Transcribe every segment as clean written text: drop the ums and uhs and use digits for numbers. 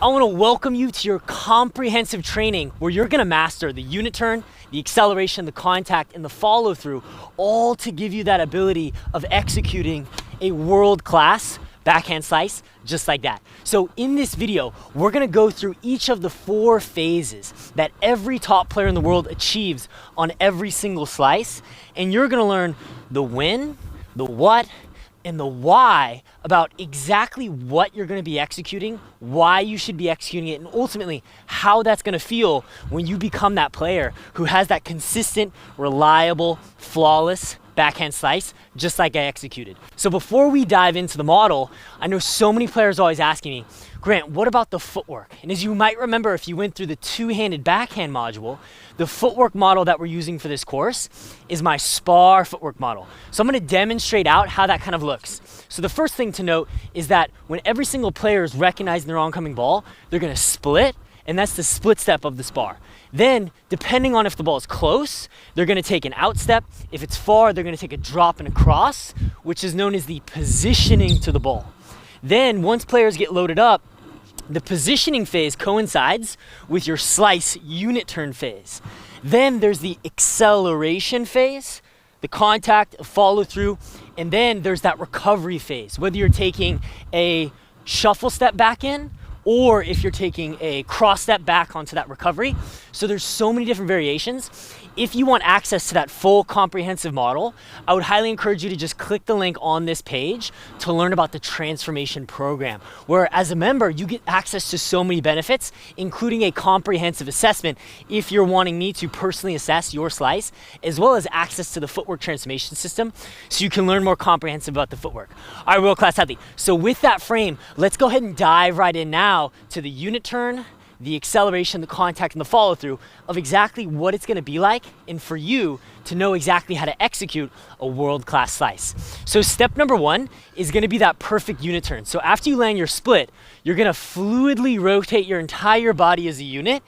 I want to welcome you to your comprehensive training where you're going to master the unit turn, the acceleration, the contact, and the follow through, all to give you that ability of executing a world-class backhand slice just like that. So in this video, we're going to go through each of the 4 phases that every top player in the world achieves on every single slice, and you're going to learn the when, the what, and the why about exactly what you're going to be executing, why you should be executing it, and ultimately how that's going to feel when you become that player who has that consistent, reliable, flawless backhand slice just like I executed. So before we dive into the model, I know so many players are always asking me, Grant, what about the footwork? And as you might remember, if you went through the two-handed backhand module, the footwork model that we're using for this course is my SPAR footwork model. So I'm going to demonstrate out how that kind of looks. So the first thing to note is that when every single player is recognizing their oncoming ball, they're going to split, and that's the split step of the SPAR. Then, depending on if the ball is close, they're going to take an out step. If it's far, they're going to take a drop and a cross, which is known as the positioning to the ball. Then, once players get loaded up, the positioning phase coincides with your slice unit turn phase. Then there's the acceleration phase, the contact, follow through, and then there's that recovery phase, whether you're taking a shuffle step back in or if you're taking a cross step back onto that recovery. So there's so many different variations. If you want access to that full comprehensive model, I would highly encourage you to just click the link on this page to learn about the transformation program, where as a member, you get access to so many benefits, including a comprehensive assessment if you're wanting me to personally assess your slice, as well as access to the footwork transformation system so you can learn more comprehensive about the footwork. All right, world-class athlete. So with that frame, let's go ahead and dive right in now to the unit turn, the acceleration, the contact, and the follow through of exactly what it's going to be like, and for you to know exactly how to execute a world-class slice. So step number 1 is going to be that perfect unit turn. So after you land your split, you're going to fluidly rotate your entire body as a unit,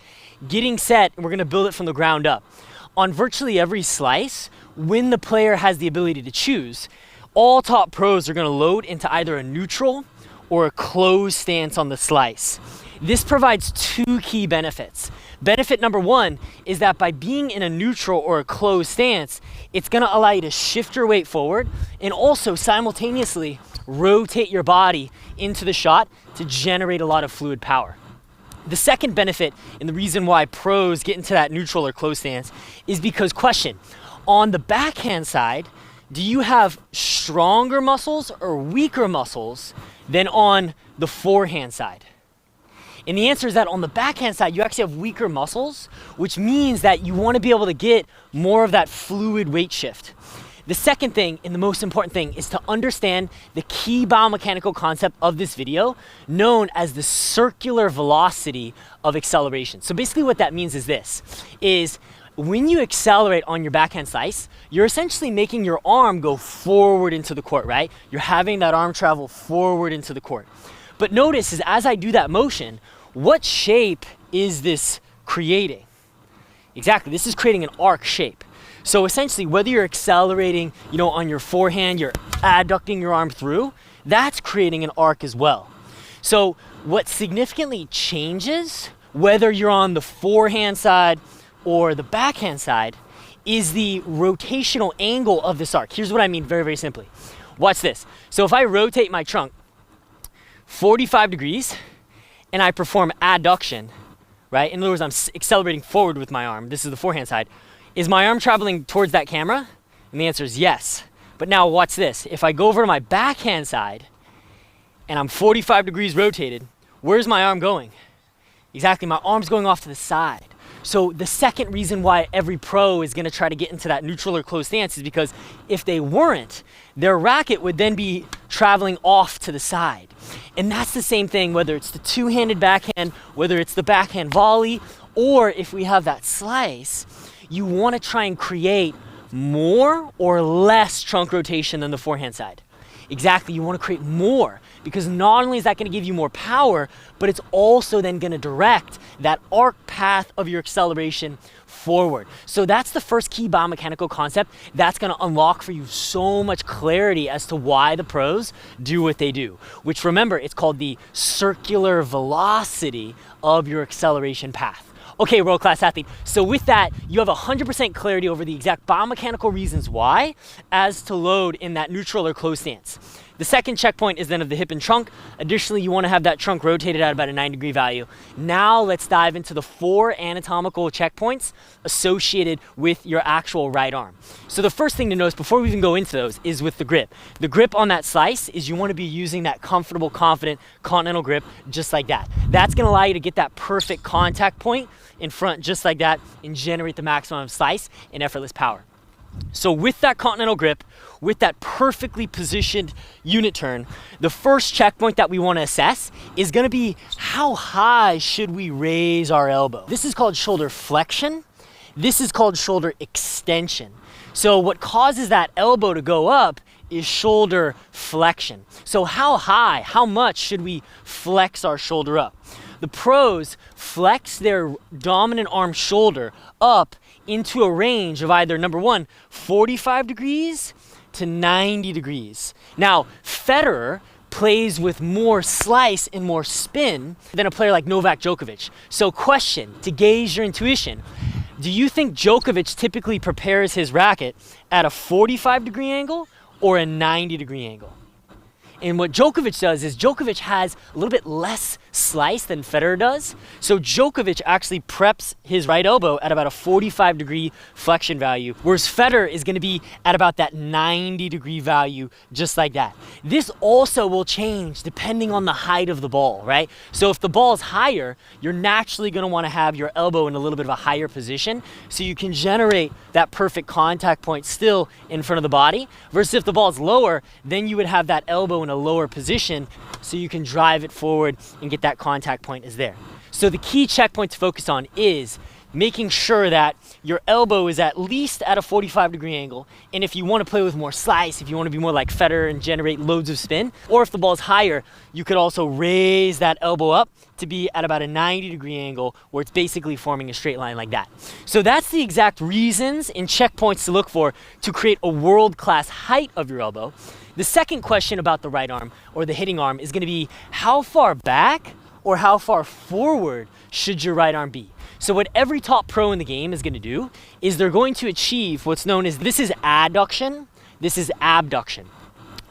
getting set, and we're going to build it from the ground up. On virtually every slice, when the player has the ability to choose, all top pros are going to load into either a neutral or a closed stance on the slice. This provides 2 key benefits. Benefit number 1 is that by being in a neutral or a closed stance, it's going to allow you to shift your weight forward and also simultaneously rotate your body into the shot to generate a lot of fluid power. The second benefit, and the reason why pros get into that neutral or closed stance, is because, question, on the backhand side, do you have stronger muscles or weaker muscles than on the forehand side? And the answer is that on the backhand side, you actually have weaker muscles, which means that you want to be able to get more of that fluid weight shift. The second thing, and the most important thing, is to understand the key biomechanical concept of this video, known as the circular velocity of acceleration. So basically what that means is this, is when you accelerate on your backhand slice, you're essentially making your arm go forward into the court, right? You're having that arm travel forward into the court. But notice is as I do that motion, what shape is this creating? Exactly, this is creating an arc shape. So essentially, whether you're accelerating, on your forehand, you're adducting your arm through, that's creating an arc as well. So what significantly changes, whether you're on the forehand side or the backhand side, is the rotational angle of this arc. Here's what I mean very, very simply. Watch this. So if I rotate my trunk 45 degrees and I perform adduction, right? In other words, I'm accelerating forward with my arm. This is the forehand side. Is my arm traveling towards that camera? And the answer is yes. But now watch this. If I go over to my backhand side and I'm 45 degrees rotated, where's my arm going? Exactly, my arm's going off to the side. So the second reason why every pro is going to try to get into that neutral or closed stance is because if they weren't, their racket would then be traveling off to the side. And that's the same thing whether it's the two-handed backhand, whether it's the backhand volley, or if we have that slice, you want to try and create more or less trunk rotation than the forehand side. exactly, you want to create more, because not only is that going to give you more power, but it's also then going to direct that arc path of your acceleration forward. So that's the first key biomechanical concept that's going to unlock for you so much clarity as to why the pros do what they do, which, remember, it's called the circular velocity of your acceleration path. Okay, world-class athlete. So with that, you have 100% clarity over the exact biomechanical reasons why as to load in that neutral or closed stance. The second checkpoint is then of the hip and trunk. Additionally, you want to have that trunk rotated at about a 9-degree value. Now let's dive into the 4 anatomical checkpoints associated with your actual right arm. So the first thing to notice before we even go into those is with the grip. The grip on that slice is you want to be using that comfortable, confident continental grip just like that. That's going to allow you to get that perfect contact point in front just like that and generate the maximum slice and effortless power. So with that continental grip, with that perfectly positioned unit turn, the first checkpoint that we want to assess is going to be how high should we raise our elbow. This is called shoulder flexion. This is called shoulder extension. So what causes that elbow to go up is shoulder flexion. So how high, how much should we flex our shoulder up? The pros flex their dominant arm shoulder up into a range of either, number one, 45 degrees to 90 degrees. Now, Federer plays with more slice and more spin than a player like Novak Djokovic. So question, to gauge your intuition, do you think Djokovic typically prepares his racket at a 45-degree angle or a 90-degree angle? And what Djokovic does is Djokovic has a little bit less slice than Federer does. So Djokovic actually preps his right elbow at about a 45-degree flexion value, whereas Federer is going to be at about that 90-degree value, just like that. This also will change depending on the height of the ball, right? So if the ball is higher, you're naturally going to want to have your elbow in a little bit of a higher position so you can generate that perfect contact point still in front of the body, versus if the ball is lower, then you would have that elbow in a lower position so you can drive it forward and get that contact point is there. So the key checkpoint to focus on is making sure that your elbow is at least at a 45-degree angle, and if you want to play with more slice, if you want to be more like Federer and generate loads of spin, or if the ball is higher, you could also raise that elbow up to be at about a 90-degree angle where it's basically forming a straight line like that. So that's the exact reasons and checkpoints to look for to create a world-class height of your elbow. The second question about the right arm or the hitting arm is going to be how far back or how far forward should your right arm be? So what every top pro in the game is going to do is they're going to achieve what's known as, this is adduction, this is abduction.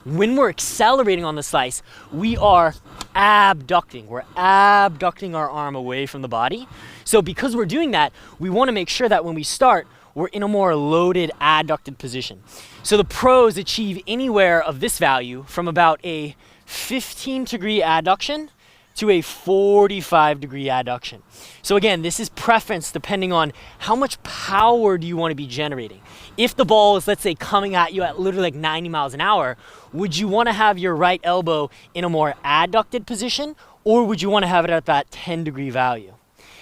When we're accelerating on the slice, we are abducting. We're abducting our arm away from the body. So because we're doing that, we want to make sure that when we start, we're in a more loaded, adducted position. So the pros achieve anywhere of this value from about a 15-degree adduction to a 45-degree adduction. So again, this is preference depending on how much power do you want to be generating. If the ball is, let's say, coming at you at literally like 90 miles an hour, would you want to have your right elbow in a more adducted position, or would you want to have it at that 10-degree value?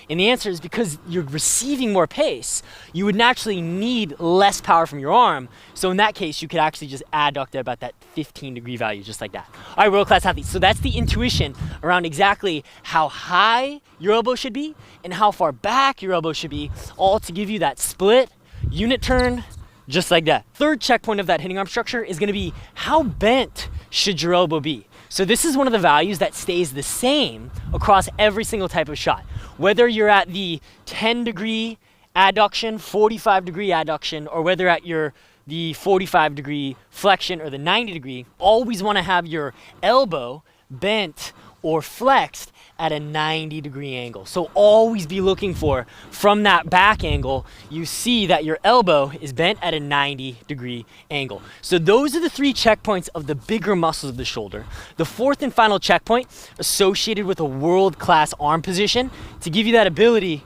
And the answer is because you're receiving more pace, you would naturally need less power from your arm. So in that case, you could actually just adduct at about that 15-degree value, just like that. All right, world-class athletes. So that's the intuition around exactly how high your elbow should be and how far back your elbow should be, all to give you that split unit turn, just like that. Third checkpoint of that hitting arm structure is going to be how bent should your elbow be? So this is one of the values that stays the same across every single type of shot. Whether you're at the 10-degree adduction, 45-degree adduction, or whether at the 45-degree flexion or the 90-degree, always want to have your elbow bent or flexed at a 90-degree angle. So always be looking for, from that back angle, you see that your elbow is bent at a 90-degree angle. So those are the 3 checkpoints of the bigger muscles of the shoulder. The fourth and final checkpoint associated with a world-class arm position to give you that ability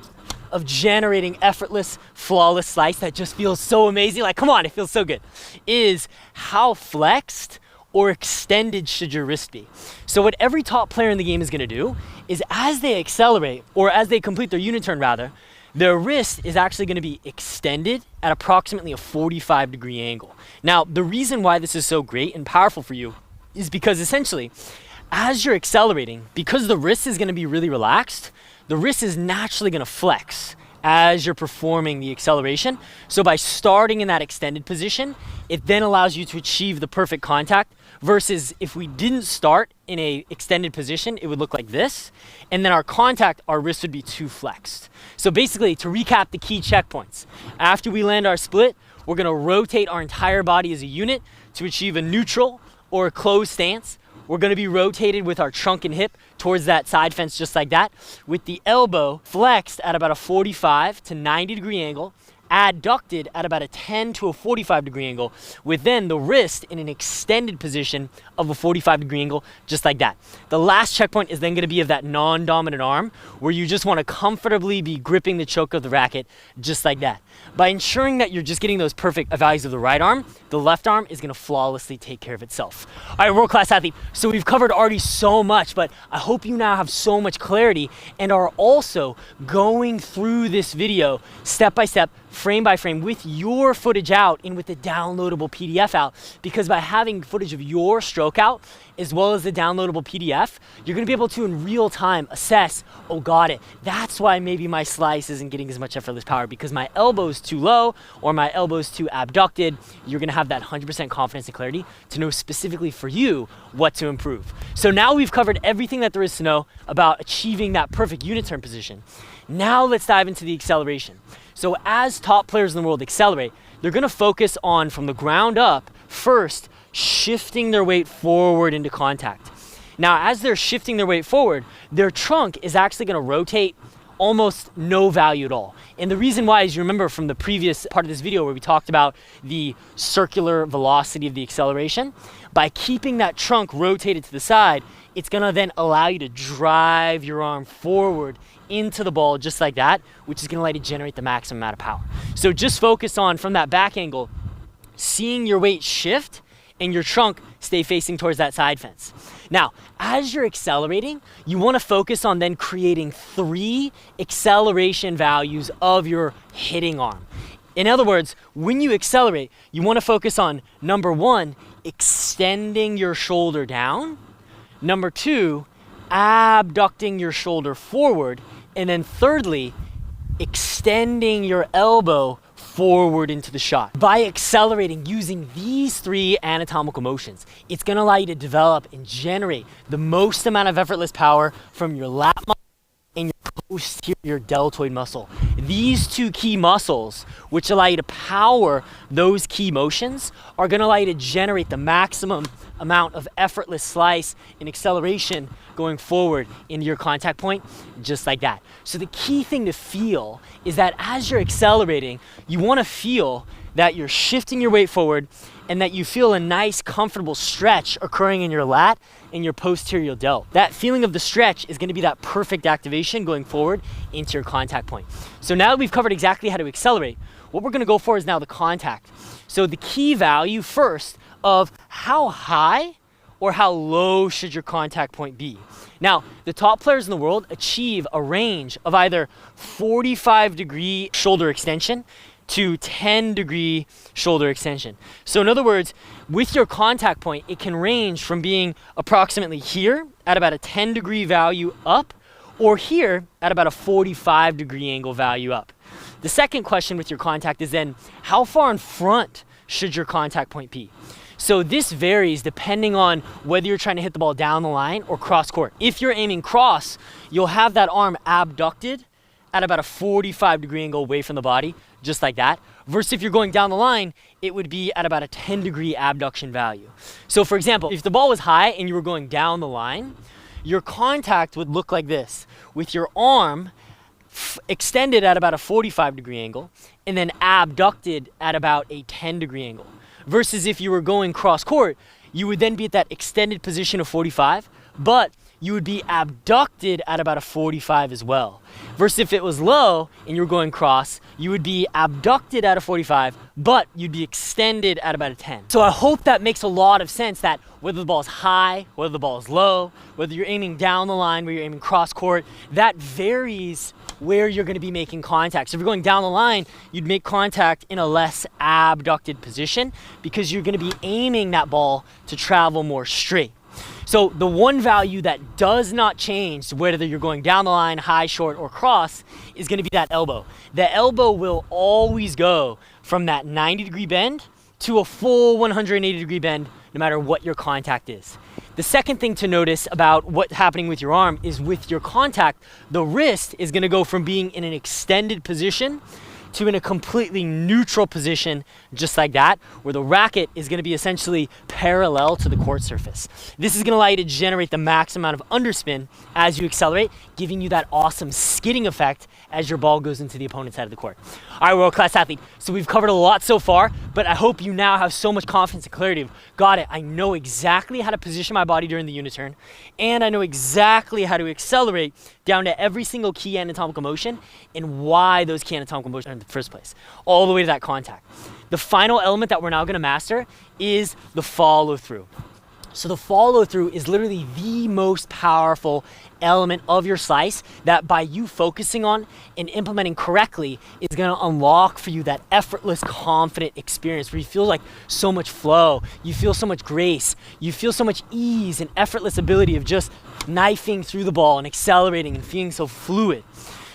of generating effortless, flawless slice that just feels so amazing. Like, come on, it feels so good. Is how flexed or extended should your wrist be? So what every top player in the game is going to do is as they accelerate, or as they complete their unit turn rather, their wrist is actually going to be extended at approximately a 45-degree angle. Now, the reason why this is so great and powerful for you is because essentially, as you're accelerating, because the wrist is gonna be really relaxed, the wrist is naturally gonna flex as you're performing the acceleration. So by starting in that extended position, it then allows you to achieve the perfect contact, versus if we didn't start in a extended position, it would look like this. And then our contact, our wrist would be too flexed. So basically, to recap the key checkpoints, after we land our split, we're gonna rotate our entire body as a unit to achieve a neutral or a closed stance. We're gonna be rotated with our trunk and hip towards that side fence just like that, with the elbow flexed at about a 45 to 90 degree angle, adducted at about a 10 to a 45 degree angle, with then the wrist in an extended position of a 45 degree angle, just like that. The last checkpoint is then gonna be of that non-dominant arm, where you just wanna comfortably be gripping the choke of the racket, just like that. By ensuring that you're just getting those perfect values of the right arm, the left arm is gonna flawlessly take care of itself. All right, world-class athlete, so we've covered already so much, but I hope you now have so much clarity and are also going through this video step by step, frame by frame, with your footage out and with the downloadable PDF out, because by having footage of your stroke out as well as the downloadable PDF, you're gonna be able to in real time assess, oh, got it, that's why maybe my slice isn't getting as much effortless power, because my elbow's too low or my elbow's too abducted. You're gonna have that 100% confidence and clarity to know specifically for you what to improve. So now we've covered everything that there is to know about achieving that perfect unit turn position. Now let's dive into the acceleration. So as top players in the world accelerate, they're gonna focus on, from the ground up, first shifting their weight forward into contact. Now, as they're shifting their weight forward, their trunk is actually gonna rotate almost no value at all. And the reason why is, you remember from the previous part of this video where we talked about the circular velocity of the acceleration, by keeping that trunk rotated to the side, it's gonna then allow you to drive your arm forward into the ball just like that, which is gonna allow you to generate the maximum amount of power. So just focus on, from that back angle, seeing your weight shift and your trunk stay facing towards that side fence. Now, as you're accelerating, you wanna focus on then creating 3 acceleration values of your hitting arm. In other words, when you accelerate, you wanna focus on, number 1, extending your shoulder down, number 2, abducting your shoulder forward, and then thirdly, extending your elbow forward into the shot. By accelerating using these 3 anatomical motions, it's gonna allow you to develop and generate the most amount of effortless power from your lat muscle and your posterior deltoid muscle. These 2 key muscles, which allow you to power those key motions, are gonna allow you to generate the maximum amount of effortless slice and acceleration going forward into your contact point, just like that. So the key thing to feel is that as you're accelerating, you wanna feel that you're shifting your weight forward and that you feel a nice, comfortable stretch occurring in your lat and your posterior delt. That feeling of the stretch is gonna be that perfect activation going forward into your contact point. So now that we've covered exactly how to accelerate, what we're gonna go for is now the contact. So the key value first of how high or how low should your contact point be. Now, the top players in the world achieve a range of either 45 degree shoulder extension to 10 degree shoulder extension. So in other words, with your contact point, it can range from being approximately here at about a 10 degree value up, or here at about a 45 degree angle value up. The second question with your contact is then, how far in front should your contact point be? So this varies depending on whether you're trying to hit the ball down the line or cross court. If you're aiming cross, you'll have that arm abducted at about a 45 degree angle away from the body, just like that. Versus if you're going down the line, it would be at about a 10 degree abduction value. So for example, if the ball was high and you were going down the line, your contact would look like this, with your arm extended at about a 45 degree angle and then abducted at about a 10 degree angle. Versus if you were going cross court, you would then be at that extended position of 45, but you would be abducted at about a 45 as well. Versus if it was low and you were going cross, you would be abducted at a 45, but you'd be extended at about a 10. So I hope that makes a lot of sense, that whether the ball is high, whether the ball is low, whether you're aiming down the line, whether you're aiming cross court, that varies where you're going to be making contact. So if you're going down the line, you'd make contact in a less abducted position because you're going to be aiming that ball to travel more straight. So the one value that does not change, whether you're going down the line, high, short, or cross, is going to be that elbow. The elbow will always go from that 90-degree bend to a full 180-degree bend, no matter what your contact is. The second thing to notice about what's happening with your arm is with your contact, the wrist is going to go from being in an extended position to in a completely neutral position, just like that, where the racket is going to be essentially parallel to the court surface. This is going to allow you to generate the max amount of underspin as you accelerate, giving you that awesome skidding effect as your ball goes into the opponent's side of the court. All right, world-class athlete. So we've covered a lot so far, but I hope you now have so much confidence and clarity of, got it, I know exactly how to position my body during the unit turn, and I know exactly how to accelerate down to every single key anatomical motion and why those key anatomical motions are in the first place, all the way to that contact. The final element that we're now going to master is the follow through. So the follow through is literally the most powerful element of your slice that by you focusing on and implementing correctly is going to unlock for you that effortless, confident experience where you feel like so much flow, you feel so much grace, you feel so much ease and effortless ability of just knifing through the ball and accelerating and feeling so fluid.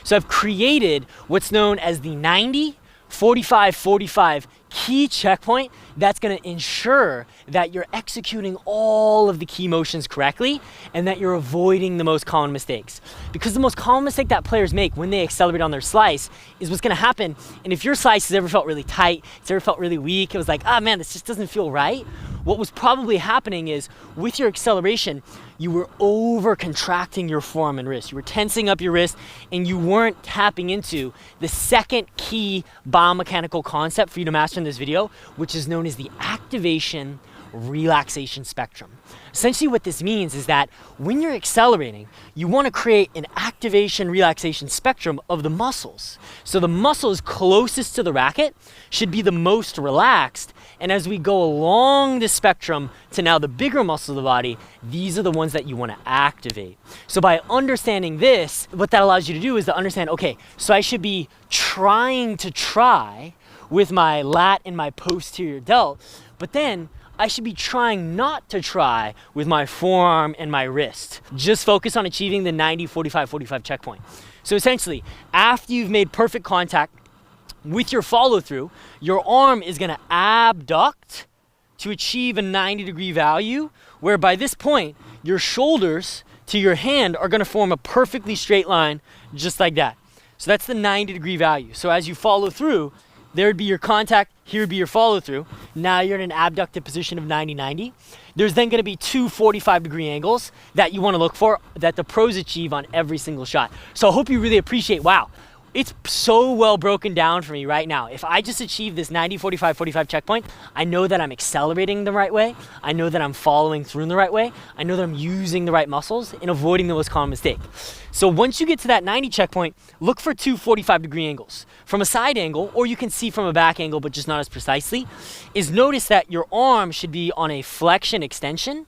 So I've created what's known as the 90, 45, 45 key checkpoint that's going to ensure that you're executing all of the key motions correctly and that you're avoiding the most common mistakes. Because the most common mistake that players make when they accelerate on their slice is what's going to happen. And if your slice has ever felt really tight, it's ever felt really weak, it was like, ah man, this just doesn't feel right. What was probably happening is with your acceleration, you were over contracting your forearm and wrist. You were tensing up your wrist and you weren't tapping into the second key biomechanical concept for you to master in this video, which is known as the activation relaxation spectrum. Essentially what this means is that when you're accelerating, you want to create an activation relaxation spectrum of the muscles. So the muscles closest to the racket should be the most relaxed, and as we go along this spectrum to now the bigger muscles of the body, these are the ones that you want to activate. So by understanding this, what that allows you to do is to understand, okay, so I should be trying to try with my lat and my posterior delt, but then I should be trying not to try with my forearm and my wrist. Just focus on achieving the 90, 45, 45 checkpoint. So essentially, after you've made perfect contact with your follow through, your arm is gonna abduct to achieve a 90-degree value, where by this point, your shoulders to your hand are gonna form a perfectly straight line, just like that. So that's the 90-degree value. So as you follow through, there would be your contact, here would be your follow through. Now you're in an abducted position of 90-90. There's then gonna be two 45-degree angles that you wanna look for that the pros achieve on every single shot. So I hope you really appreciate, wow, it's so well broken down for me right now. If I just achieve this 90, 45, 45 checkpoint, I know that I'm accelerating the right way. I know that I'm following through in the right way. I know that I'm using the right muscles and avoiding the most common mistake. So once you get to that 90 checkpoint, look for two 45-degree angles. From a side angle, or you can see from a back angle, but just not as precisely, is notice that your arm should be on a flexion extension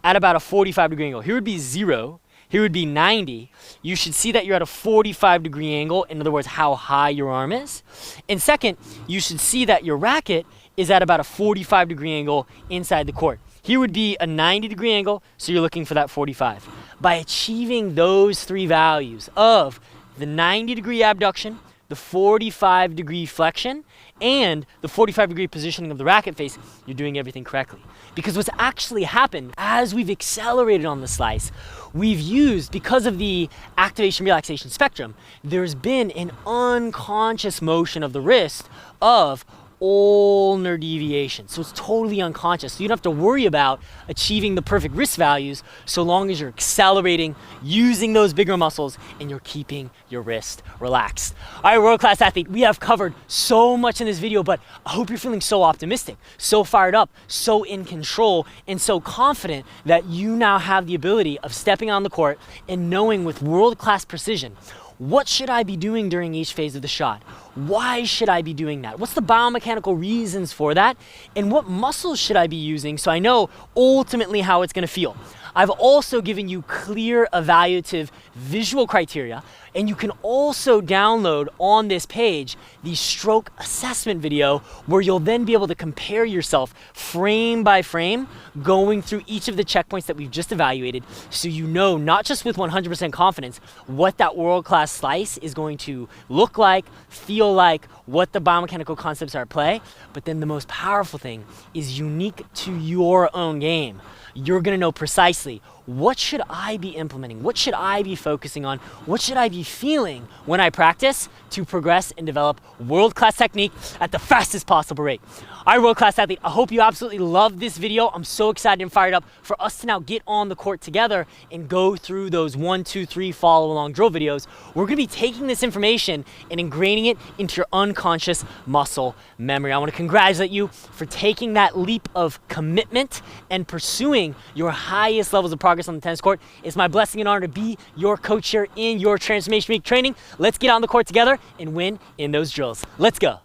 at about a 45-degree angle. Here would be 0. Here would be 90. You should see that you're at a 45-degree angle, in other words, how high your arm is. And second, you should see that your racket is at about a 45-degree angle inside the court. Here would be a 90-degree angle, so you're looking for that 45. By achieving those three values of the 90-degree abduction, the 45-degree flexion, and the 45-degree positioning of the racket face, you're doing everything correctly. Because what's actually happened as we've accelerated on the slice, we've used, because of the activation relaxation spectrum, there's been an unconscious motion of the wrist of ulnar deviation. So it's totally unconscious. So you don't have to worry about achieving the perfect wrist values so long as you're accelerating, using those bigger muscles, and you're keeping your wrist relaxed. All right, world-class athlete, we have covered so much in this video, but I hope you're feeling so optimistic, so fired up, so in control, and so confident that you now have the ability of stepping on the court and knowing with world-class precision, what should I be doing during each phase of the shot? Why should I be doing that? What's the biomechanical reasons for that? And what muscles should I be using so I know ultimately how it's gonna feel? I've also given you clear evaluative visual criteria, and you can also download on this page the stroke assessment video where you'll then be able to compare yourself frame by frame going through each of the checkpoints that we've just evaluated, so you know not just with 100% confidence what that world-class slice is going to look like, feel like, what the biomechanical concepts are at play, but then the most powerful thing is unique to your own game. You're gonna know precisely, what should I be implementing? What should I be focusing on? What should I be feeling when I practice to progress and develop world-class technique at the fastest possible rate? All right, world-class athlete, I hope you absolutely loved this video. I'm so excited and fired up for us to now get on the court together and go through those 1, 2, 3 follow-along drill videos. We're gonna be taking this information and ingraining it into your unconscious muscle memory. I wanna congratulate you for taking that leap of commitment and pursuing your highest levels of progress on the tennis court. It's my blessing and honor to be your coach here in your Transformation Week training. Let's get on the court together and win in those drills. Let's go.